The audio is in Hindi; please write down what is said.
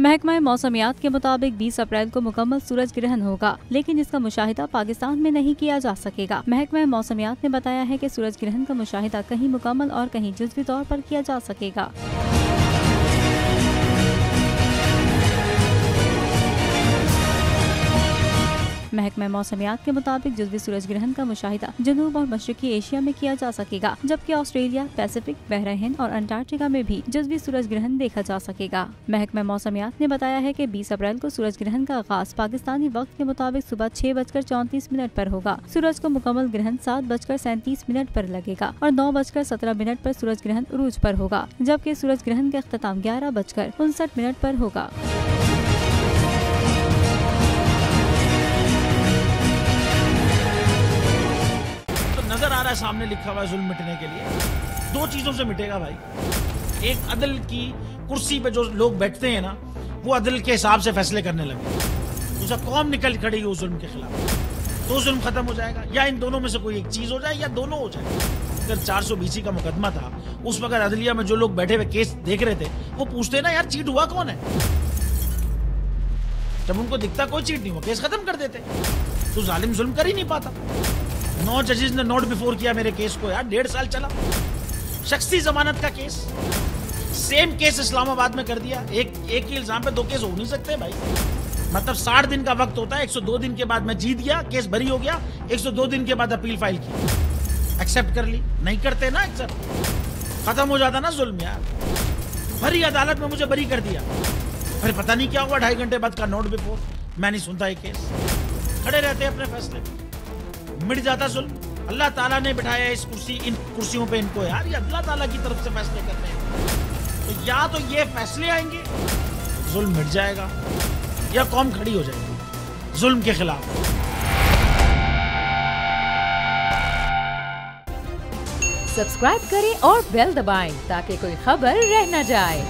महकमा मौसमियात के मुताबिक 20 अप्रैल को मुकम्मल सूरज ग्रहण होगा, लेकिन इसका मुशाहिदा पाकिस्तान में नहीं किया जा सकेगा। महकमा मौसमियात ने बताया है कि सूरज ग्रहण का मुशाहिदा कहीं मुकम्मल और कहीं जुज़वी तौर पर किया जा सकेगा। महकमा मौसमियात के मुताबिक जुज़वी सूरज ग्रहण का मुशाहिदा जनूब और मशरकी एशिया में किया जा सकेगा, जबकि ऑस्ट्रेलिया, पैसिफिक, बहरा हिंद और अंटार्कटिका में भी जुज़वी सूरज ग्रहण देखा जा सकेगा। महकमा मौसमियात ने बताया है कि 20 अप्रैल को सूरज ग्रहण का आगाज पाकिस्तानी वक्त के मुताबिक सुबह 6:34 पर होगा। सूरज को मुकम्मल ग्रहण 7:37 पर लगेगा और 9:17 पर सूरज ग्रहण उरूज पर होगा, जबकि सूरज ग्रहण का इख्तिताम 11:59 पर होगा। नजर आ रहा है सामने लिखा हुआ है जुल्म मिटने के लिए। दो चीजों से मिटेगा भाई। एक, अदल की कुर्सी पे जो लोग बैठते हैं ना, वो अदल के हिसाब से फैसले करने लगे। दूसरा, कौम निकल खड़ी है उस जुल्म के खिलाफ, तो जुल्म खत्म हो जाएगा। या इन दोनों में से कोई एक चीज हो जाए या दोनों हो जाए। अगर 420 का मुकदमा था, उस वक्त अदलिया में जो लोग बैठे हुए केस देख रहे थे, वो पूछते ना यार चीट हुआ कौन है। जब उनको दिखता कोई चीट नहीं हुआ, केस खत्म कर देते। तो जालिम जुल्म कर ही नहीं पाता। 9 जजेस ने नोट बिफोर किया मेरे केस को यार, 1.5 साल चला। शख्सी जमानत का केस, सेम केस इस्लामाबाद में कर दिया। एक ही इल्जाम पे 2 केस हो नहीं सकते भाई। मतलब 60 दिन का वक्त होता है। 102 दिन के बाद मैं जीत गया, केस बरी हो गया। 102 दिन के बाद अपील फाइल की, एक्सेप्ट कर ली। नहीं करते ना एक्सेप्ट, खत्म हो जाता ना जुल्म यार। भरी अदालत में मुझे बरी कर दिया, फिर पता नहीं क्या हुआ 2.5 घंटे बाद का नोट बिफोर। मैं नहीं सुनता ये केस, खड़े रहते अपने फैसले, मिट जाता जुल्म। अल्लाह ताला ने बिठाया इस कुर्सी, इन कुर्सियों पे इनको यार, ये अल्लाह ताला की तरफ से फैसले करने हैं। तो या तो ये फैसले आएंगे, जुल्म मिट जाएगा, या कौम खड़ी हो जाएगी जुल्म के खिलाफ। सब्सक्राइब करें और बेल दबाएं ताकि कोई खबर रह न जाए।